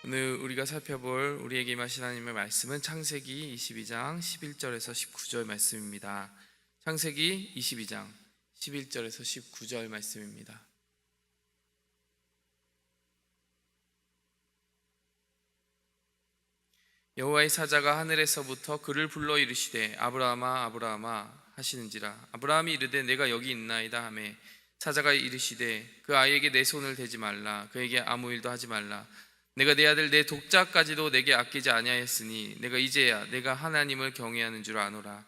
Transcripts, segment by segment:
오늘 우리가 살펴볼 우리에게 임하신 하나님의 말씀은 창세기 22장 11절에서 19절 말씀입니다. 창세기 22장 11절에서 19절 말씀입니다. 여호와의 사자가 하늘에서부터 그를 불러 이르시되 아브라함아 아브라함아 하시는지라. 아브라함이 이르되 내가 여기 있나이다 하매 사자가 이르시되 그 아이에게 내 손을 대지 말라. 그에게 아무 일도 하지 말라. 내가 내 아들 내 독자까지도 내게 아끼지 아니하였으니 내가 이제야 내가 하나님을 경외하는 줄 아노라.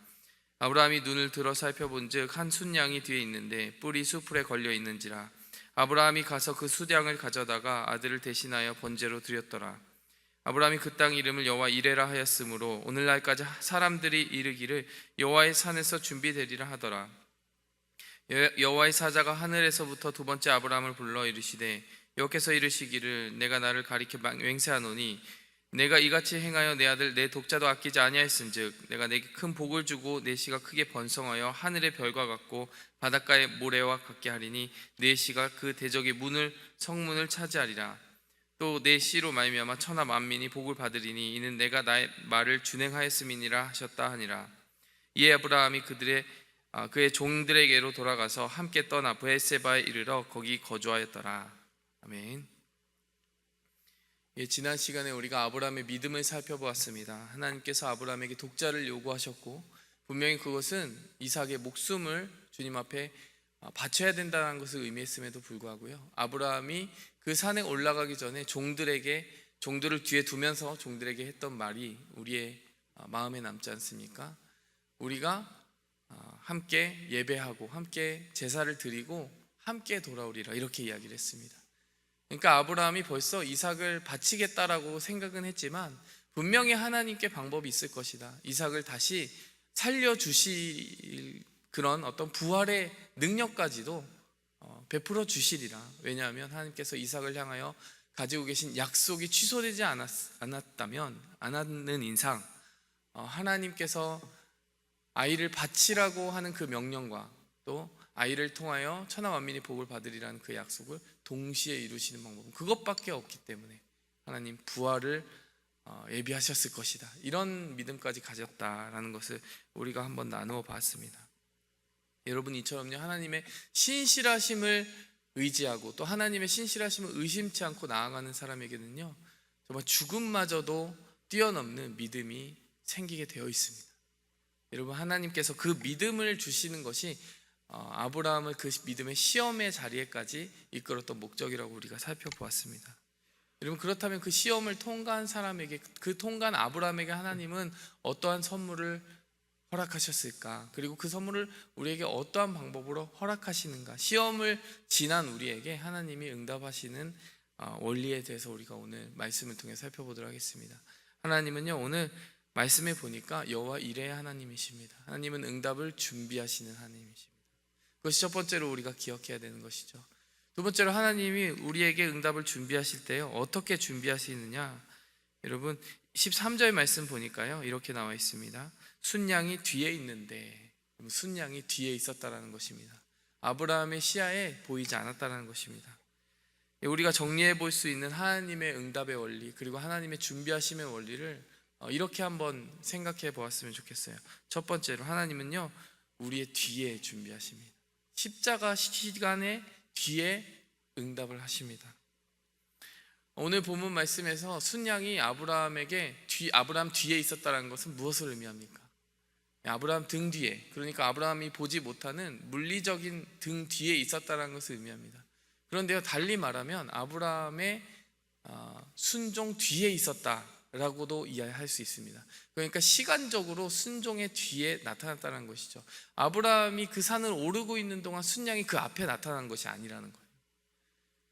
아브라함이 눈을 들어 살펴본즉 한 순양이 뒤에 있는데 뿔이 수풀에 걸려 있는지라. 아브라함이 가서 그 수양을 가져다가 아들을 대신하여 번제로 드렸더라. 아브라함이 그 땅 이름을 여호와 이레라 하였으므로 오늘날까지 사람들이 이르기를 여호와의 산에서 준비되리라 하더라. 여호와의 사자가 하늘에서부터 두 번째 아브라함을 불러 이르시되 여호와께서 이르시기를 내가 나를 가리켜 맹세하노니 내가 이같이 행하여 내 아들 내 독자도 아끼지 아니하였은즉 내가 내게 큰 복을 주고 내 씨가 크게 번성하여 하늘의 별과 같고 바닷가의 모래와 같게 하리니 내 씨가 그 대적의 성문을 차지하리라. 또 내 씨로 말미암아 천하 만민이 복을 받으리니 이는 내가 나의 말을 준행하였음이니라 하셨다 하니라. 이에 아브라함이 그의 종들에게로 돌아가서 함께 떠나 브에세바에 이르러 거기 거주하였더라. 아멘. 지난 시간에 우리가 아브라함의 믿음을 살펴보았습니다. 하나님께서 아브라함에게 독자를 요구하셨고 분명히 그것은 이삭의 목숨을 주님 앞에 바쳐야 된다는 것을 의미했음에도 불구하고요, 아브라함이 그 산에 올라가기 전에 종들을 뒤에 두면서 종들에게 했던 말이 우리의 마음에 남지 않습니까? 우리가 함께 예배하고 함께 제사를 드리고 함께 돌아오리라, 이렇게 이야기를 했습니다. 그러니까 아브라함이 벌써 이삭을 바치겠다라고 생각은 했지만 분명히 하나님께 방법이 있을 것이다. 이삭을 다시 살려주실 그런 어떤 부활의 능력까지도 베풀어 주시리라. 왜냐하면 하나님께서 이삭을 향하여 가지고 계신 약속이 취소되지 않았는 인상, 하나님께서 아이를 바치라고 하는 그 명령과 또 아이를 통하여 천하 만민이 복을 받으리라는 그 약속을 동시에 이루시는 방법은 그것밖에 없기 때문에 하나님 부활을 예비하셨을 것이다, 이런 믿음까지 가졌다라는 것을 우리가 한번 나누어 봤습니다. 여러분, 이처럼요, 하나님의 신실하심을 의지하고 또 하나님의 신실하심을 의심치 않고 나아가는 사람에게는요, 정말 죽음마저도 뛰어넘는 믿음이 생기게 되어 있습니다. 여러분, 하나님께서 그 믿음을 주시는 것이 아브라함을 그 믿음의 시험의 자리에까지 이끌었던 목적이라고 우리가 살펴보았습니다. 여러분, 그렇다면 그 시험을 통과한 사람에게, 그 통과한 아브라함에게 하나님은 어떠한 선물을 허락하셨을까? 그리고 그 선물을 우리에게 어떠한 방법으로 허락하시는가? 시험을 지난 우리에게 하나님이 응답하시는 원리에 대해서 우리가 오늘 말씀을 통해 살펴보도록 하겠습니다. 하나님은요, 오늘 말씀에 보니까 여호와 이레의 하나님이십니다. 하나님은 응답을 준비하시는 하나님이십니다. 그것이 첫 번째로 우리가 기억해야 되는 것이죠. 두 번째로, 하나님이 우리에게 응답을 준비하실 때요, 어떻게 준비하시느냐? 여러분, 13절 말씀 보니까요, 이렇게 나와 있습니다. 순양이 뒤에 있는데, 순양이 뒤에 있었다라는 것입니다. 아브라함의 시야에 보이지 않았다는 것입니다. 우리가 정리해 볼 수 있는 하나님의 응답의 원리, 그리고 하나님의 준비하심의 원리를 이렇게 한번 생각해 보았으면 좋겠어요. 첫 번째로, 하나님은요, 우리의 뒤에 준비하십니다. 십자가 시간의 뒤에 응답을 하십니다. 오늘 본문 말씀에서 순양이 아브라함 뒤에 있었다는 것은 무엇을 의미합니까? 아브라함 등 뒤에, 그러니까 아브라함이 보지 못하는 물리적인 등 뒤에 있었다는 것을 의미합니다. 그런데요, 달리 말하면 아브라함의 순종 뒤에 있었다라고도 이해할 수 있습니다. 그러니까 시간적으로 순종의 뒤에 나타났다는 것이죠. 아브라함이 그 산을 오르고 있는 동안 순양이 그 앞에 나타난 것이 아니라는 거예요.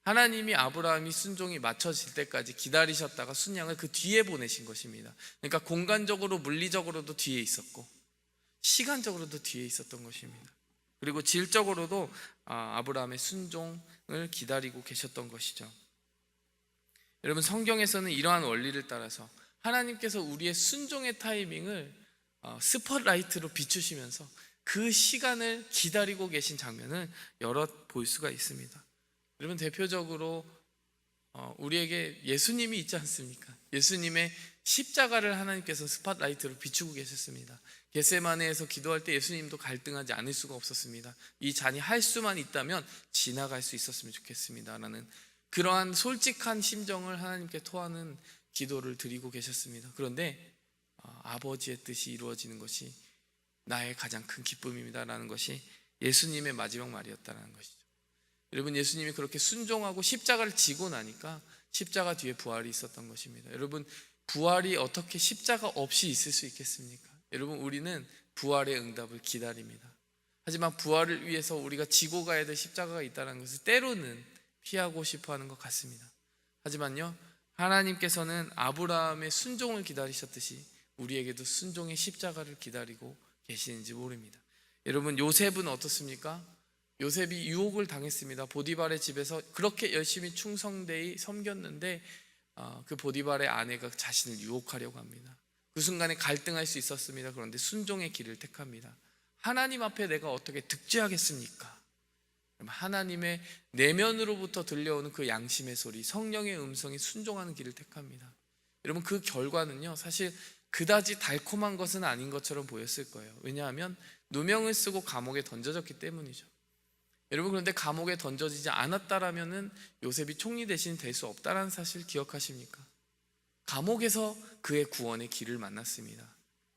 하나님이 아브라함이 순종이 맞춰질 때까지 기다리셨다가 순양을 그 뒤에 보내신 것입니다. 그러니까 공간적으로 물리적으로도 뒤에 있었고 시간적으로도 뒤에 있었던 것입니다. 그리고 질적으로도 아브라함의 순종을 기다리고 계셨던 것이죠. 여러분, 성경에서는 이러한 원리를 따라서 하나님께서 우리의 순종의 타이밍을 스포트라이트로 비추시면서 그 시간을 기다리고 계신 장면을 여러 볼 수가 있습니다. 여러분, 대표적으로 우리에게 예수님이 있지 않습니까? 예수님의 십자가를 하나님께서 스팟라이트로 비추고 계셨습니다. 겟세마네에서 기도할 때 예수님도 갈등하지 않을 수가 없었습니다. 이 잔이 할 수만 있다면 지나갈 수 있었으면 좋겠습니다 라는 그러한 솔직한 심정을 하나님께 토하는 기도를 드리고 계셨습니다. 그런데 아버지의 뜻이 이루어지는 것이 나의 가장 큰 기쁨입니다 라는 것이 예수님의 마지막 말이었다는 것이죠. 여러분, 예수님이 그렇게 순종하고 십자가를 지고 나니까 십자가 뒤에 부활이 있었던 것입니다. 여러분, 부활이 어떻게 십자가 없이 있을 수 있겠습니까? 여러분, 우리는 부활의 응답을 기다립니다. 하지만 부활을 위해서 우리가 지고 가야 될 십자가가 있다는 것을 때로는 피하고 싶어 하는 것 같습니다. 하지만요, 하나님께서는 아브라함의 순종을 기다리셨듯이 우리에게도 순종의 십자가를 기다리고 계시는지 모릅니다. 여러분, 요셉은 어떻습니까? 요셉이 유혹을 당했습니다. 보디발의 집에서 그렇게 열심히 충성되이 섬겼는데 그 보디발의 아내가 자신을 유혹하려고 합니다. 그 순간에 갈등할 수 있었습니다. 그런데 순종의 길을 택합니다. 하나님 앞에 내가 어떻게 득죄하겠습니까? 하나님의 내면으로부터 들려오는 그 양심의 소리, 성령의 음성에 순종하는 길을 택합니다. 여러분, 그 결과는요, 사실 그다지 달콤한 것은 아닌 것처럼 보였을 거예요. 왜냐하면 누명을 쓰고 감옥에 던져졌기 때문이죠. 여러분, 그런데 감옥에 던져지지 않았다라면은 요셉이 총리 대신 될 수 없다라는 사실 기억하십니까? 감옥에서 그의 구원의 길을 만났습니다.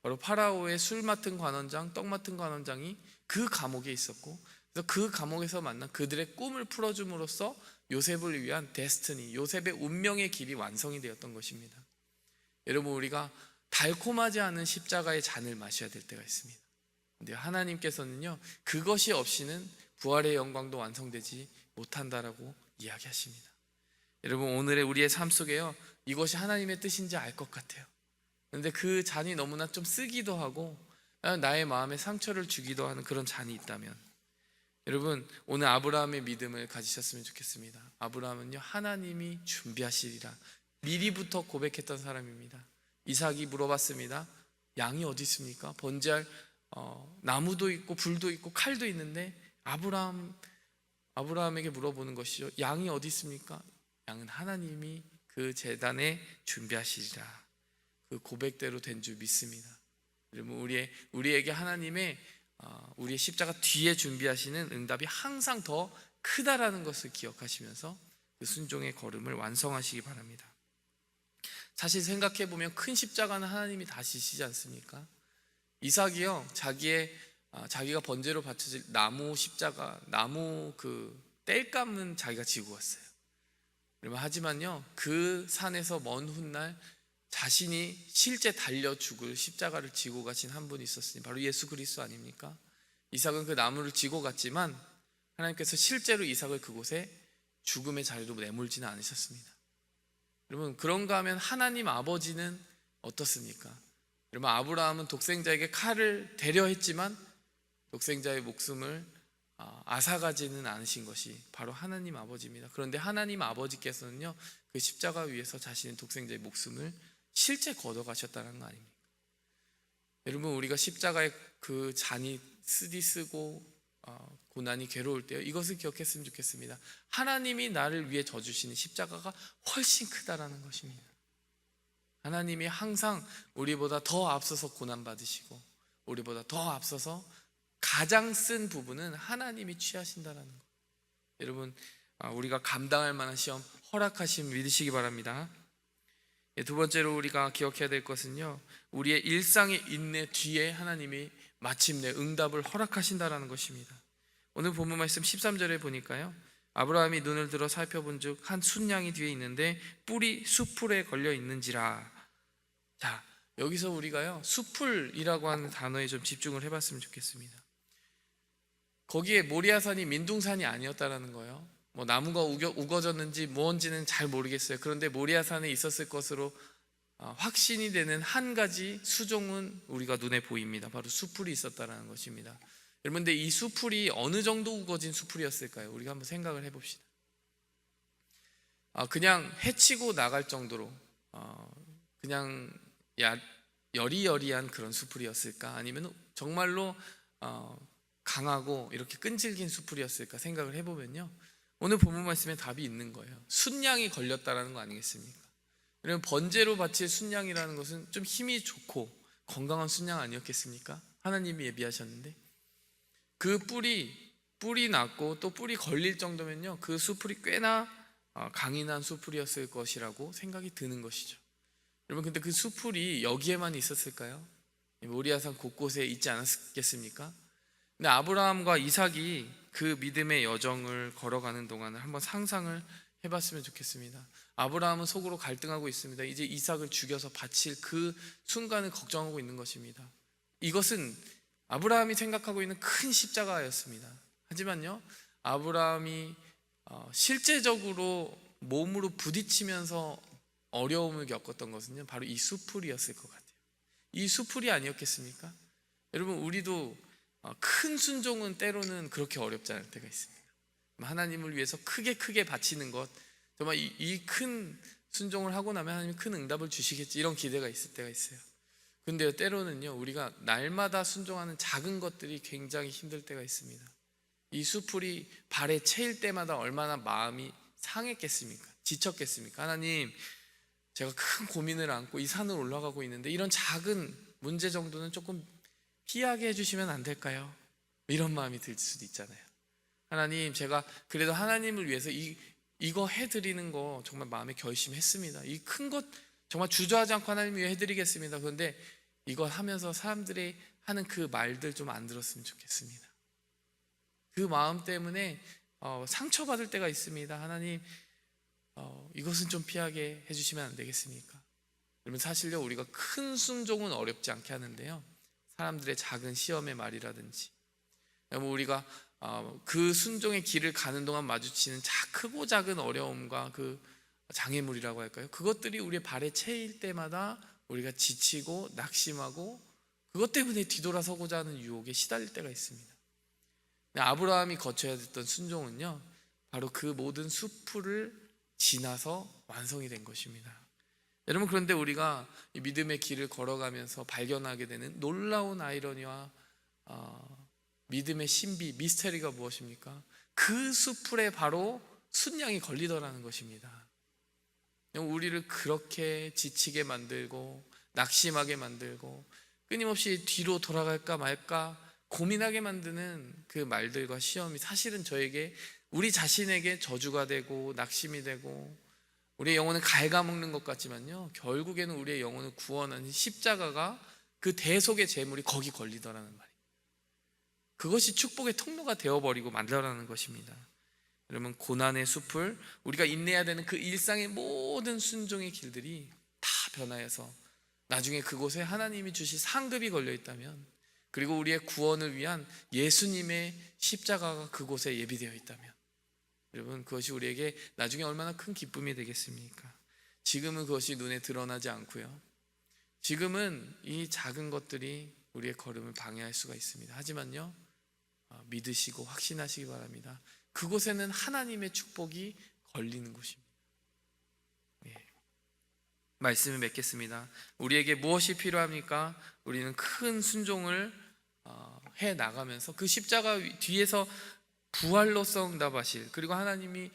바로 파라오의 술 맡은 관원장, 떡 맡은 관원장이 그 감옥에 있었고, 그래서 그 감옥에서 만난 그들의 꿈을 풀어줌으로써 요셉을 위한 데스티니, 요셉의 운명의 길이 완성이 되었던 것입니다. 여러분, 우리가 달콤하지 않은 십자가의 잔을 마셔야 될 때가 있습니다. 근데 하나님께서는요, 그것이 없이는 부활의 영광도 완성되지 못한다라고 이야기하십니다. 여러분, 오늘의 우리의 삶 속에요, 이것이 하나님의 뜻인지 알 것 같아요. 그런데 그 잔이 너무나 좀 쓰기도 하고 나의 마음에 상처를 주기도 하는 그런 잔이 있다면, 여러분, 오늘 아브라함의 믿음을 가지셨으면 좋겠습니다. 아브라함은요, 하나님이 준비하시리라 미리부터 고백했던 사람입니다. 이삭이 물어봤습니다. 양이 어디 있습니까? 번제할 나무도 있고 불도 있고 칼도 있는데 아브라함에게 물어보는 것이죠. 양이 어디 있습니까? 양은 하나님이 그 제단에 준비하시리라. 그 고백대로 된 줄 믿습니다. 여러분, 우리에게 하나님의 우리의 십자가 뒤에 준비하시는 응답이 항상 더 크다라는 것을 기억하시면서 그 순종의 걸음을 완성하시기 바랍니다. 사실 생각해보면 큰 십자가는 하나님이 다 지시지 않습니까? 이삭이요, 자기가 번제로 바쳐질 나무 십자가, 나무 그 땔감은 자기가 지고 왔어요. 하지만요, 그 산에서 먼 훗날 자신이 실제 달려 죽을 십자가를 지고 가신 한 분이 있었으니 바로 예수 그리스도 아닙니까? 이삭은 그 나무를 지고 갔지만 하나님께서 실제로 이삭을 그곳에 죽음의 자리로 내몰지는 않으셨습니다. 여러분, 그런가 하면 하나님 아버지는 어떻습니까? 여러분, 아브라함은 독생자에게 칼을 대려 했지만 독생자의 목숨을 앗아가지는 않으신 것이 바로 하나님 아버지입니다. 그런데 하나님 아버지께서는요, 그 십자가 위에서 자신의 독생자의 목숨을 실제 걷어가셨다는 거 아닙니까? 여러분, 우리가 십자가의 그 잔이 쓰고 고난이 괴로울 때요, 이것을 기억했으면 좋겠습니다. 하나님이 나를 위해 져주시는 십자가가 훨씬 크다라는 것입니다. 하나님이 항상 우리보다 더 앞서서 고난받으시고 우리보다 더 앞서서 가장 쓴 부분은 하나님이 취하신다라는 것. 여러분, 우리가 감당할 만한 시험 허락하심 믿으시기 바랍니다. 두 번째로 우리가 기억해야 될 것은요, 우리의 일상의 인내 뒤에 하나님이 마침내 응답을 허락하신다라는 것입니다. 오늘 본문 말씀 13절에 보니까요, 아브라함이 눈을 들어 살펴본즉 한 순양이 뒤에 있는데 뿔이 수풀에 걸려 있는지라. 자, 여기서 우리가요, 수풀이라고 하는 단어에 좀 집중을 해봤으면 좋겠습니다. 거기에 모리아산이 민둥산이 아니었다라는 거예요. 뭐 나무가 우거졌는지 뭔지는 잘 모르겠어요. 그런데 모리아산에 있었을 것으로 확신이 되는 한 가지 수종은 우리가 눈에 보입니다. 바로 수풀이 있었다라는 것입니다. 여러분, 근데 이 수풀이 어느 정도 우거진 수풀이었을까요? 우리가 한번 생각을 해봅시다. 그냥 해치고 나갈 정도로 그냥 여리여리한 그런 수풀이었을까? 아니면 정말로 강하고 이렇게 끈질긴 수풀이었을까 생각을 해보면요, 오늘 본문 말씀에 답이 있는 거예요. 순양이 걸렸다라는 거 아니겠습니까? 여러분, 번제로 바칠 순양이라는 것은 좀 힘이 좋고 건강한 순양 아니었겠습니까? 하나님이 예비하셨는데 그 뿔이 났고 또 뿔이 걸릴 정도면요, 그 수풀이 꽤나 강인한 수풀이었을 것이라고 생각이 드는 것이죠. 여러분, 근데 그 수풀이 여기에만 있었을까요? 모리아산 곳곳에 있지 않았겠습니까? 근데 아브라함과 이삭이 그 믿음의 여정을 걸어가는 동안을 한번 상상을 해봤으면 좋겠습니다. 아브라함은 속으로 갈등하고 있습니다. 이제 이삭을 죽여서 바칠 그 순간을 걱정하고 있는 것입니다. 이것은 아브라함이 생각하고 있는 큰 십자가였습니다. 하지만요, 아브라함이 실제적으로 몸으로 부딪히면서 어려움을 겪었던 것은요, 바로 이 수풀이었을 것 같아요. 이 수풀이 아니었겠습니까? 여러분, 우리도 큰 순종은 때로는 그렇게 어렵지 않을 때가 있습니다. 하나님을 위해서 크게 바치는 것, 정말 이 큰 순종을 하고 나면 하나님이 큰 응답을 주시겠지, 이런 기대가 있을 때가 있어요. 근데 때로는요, 우리가 날마다 순종하는 작은 것들이 굉장히 힘들 때가 있습니다. 이 수풀이 발에 채일 때마다 얼마나 마음이 상했겠습니까? 지쳤겠습니까? 하나님, 제가 큰 고민을 안고 이 산을 올라가고 있는데 이런 작은 문제 정도는 조금 피하게 해주시면 안 될까요? 이런 마음이 들 수도 있잖아요. 하나님, 제가 그래도 하나님을 위해서 이거 해드리는 거 정말 마음에 결심했습니다. 이 큰 것 정말 주저하지 않고 하나님 위해 해드리겠습니다. 그런데 이거 하면서 사람들이 하는 그 말들 좀 안 들었으면 좋겠습니다. 그 마음 때문에 상처받을 때가 있습니다. 하나님, 이것은 좀 피하게 해주시면 안 되겠습니까? 여러분, 사실요, 우리가 큰 순종은 어렵지 않게 하는데요, 사람들의 작은 시험의 말이라든지, 우리가 그 순종의 길을 가는 동안 마주치는 크고 작은 어려움과 그 장애물이라고 할까요? 그것들이 우리의 발에 채일 때마다 우리가 지치고 낙심하고 그것 때문에 뒤돌아서고자 하는 유혹에 시달릴 때가 있습니다. 아브라함이 거쳐야 됐던 순종은요, 바로 그 모든 수풀을 지나서 완성이 된 것입니다. 여러분, 그런데 우리가 이 믿음의 길을 걸어가면서 발견하게 되는 놀라운 아이러니와 믿음의 신비, 미스터리가 무엇입니까? 그 수풀에 바로 순양이 걸리더라는 것입니다. 우리를 그렇게 지치게 만들고 낙심하게 만들고 끊임없이 뒤로 돌아갈까 말까 고민하게 만드는 그 말들과 시험이 사실은 저에게, 우리 자신에게 저주가 되고 낙심이 되고 우리의 영혼을 갉아먹는 것 같지만요, 결국에는 우리의 영혼을 구원하는 십자가가, 그 대속의 제물이 거기 걸리더라는 말이에요. 그것이 축복의 통로가 되어버리고 만들어라는 것입니다. 여러분, 고난의 숲을, 우리가 인내해야 되는 그 일상의 모든 순종의 길들이 다 변하여서 나중에 그곳에 하나님이 주실 상급이 걸려 있다면, 그리고 우리의 구원을 위한 예수님의 십자가가 그곳에 예비되어 있다면, 여러분, 그것이 우리에게 나중에 얼마나 큰 기쁨이 되겠습니까? 지금은 그것이 눈에 드러나지 않고요, 지금은 이 작은 것들이 우리의 걸음을 방해할 수가 있습니다. 하지만요, 믿으시고 확신하시기 바랍니다. 그곳에는 하나님의 축복이 걸리는 곳입니다. 말씀을 맺겠습니다. 우리에게 무엇이 필요합니까? 우리는 큰 순종을 해 나가면서 그 십자가 뒤에서 부활로서 응답하실, 그리고 하나님이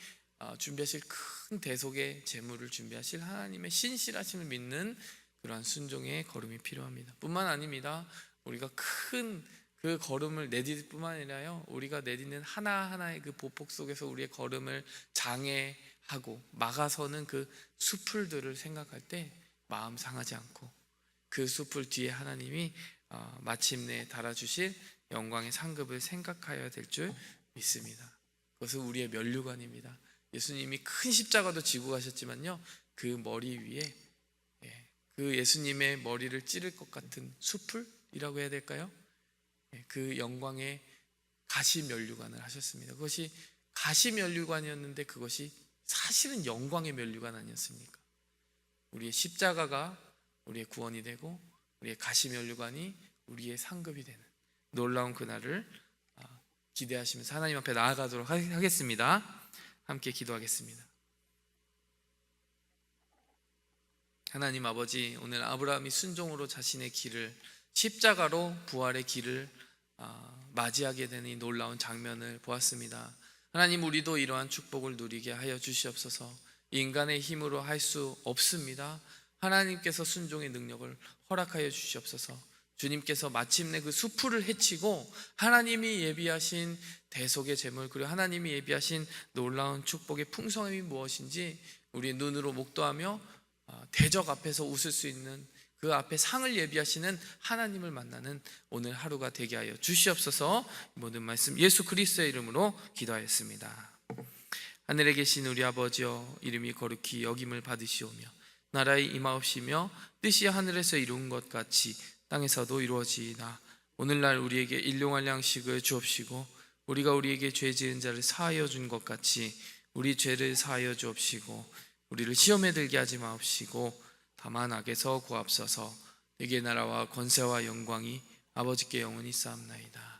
준비하실 큰 대속의 제물을 준비하실 하나님의 신실하심을 믿는 그러한 순종의 걸음이 필요합니다. 뿐만 아닙니다. 우리가 큰 그 걸음을 내디딜 뿐만 아니라요, 우리가 내딛는 하나하나의 그 보폭 속에서 우리의 걸음을 장애하고 막아서는 그 수풀들을 생각할 때 마음 상하지 않고 그 수풀 뒤에 하나님이 마침내 달아주실 영광의 상급을 생각하여야 될 줄 믿습니다. 그것은 우리의 면류관입니다. 예수님이 큰 십자가도 지고 가셨지만요, 그 머리 위에 그 예수님의 머리를 찌를 것 같은 수풀이라고 해야 될까요? 그 영광의 가시면류관을 하셨습니다. 그것이 가시면류관이었는데 그것이 사실은 영광의 면류관 아니었습니까? 우리의 십자가가 우리의 구원이 되고 우리의 가시면류관이 우리의 상급이 되는 놀라운 그날을 기대하시면서 하나님 앞에 나아가도록 하겠습니다. 함께 기도하겠습니다. 하나님 아버지, 오늘 아브라함이 순종으로 자신의 길을, 십자가로 부활의 길을 맞이하게 되는 이 놀라운 장면을 보았습니다. 하나님, 우리도 이러한 축복을 누리게 하여 주시옵소서. 인간의 힘으로 할 수 없습니다. 하나님께서 순종의 능력을 허락하여 주시옵소서. 주님께서 마침내 그 수풀을 헤치고 하나님이 예비하신 대속의 제물, 그리고 하나님이 예비하신 놀라운 축복의 풍성함이 무엇인지 우리의 눈으로 목도하며 대적 앞에서 웃을 수 있는, 그 앞에 상을 예비하시는 하나님을 만나는 오늘 하루가 되게 하여 주시옵소서. 모든 말씀 예수 그리스도의 이름으로 기도하였습니다. 하늘에 계신 우리 아버지여, 이름이 거룩히 여김을 받으시오며 나라의 임하옵시며 뜻이 하늘에서 이룬 것 같이 땅에서도 이루어지이다. 오늘날 우리에게 일용할 양식을 주옵시고 우리가 우리에게 죄 지은 자를 사하여 준 것 같이 우리 죄를 사하여 주옵시고 우리를 시험에 들게 하지 마옵시고 다만 악에서 구하옵소서. 내게 나라와 권세와 영광이 아버지께 영원히 쌓옵나이다.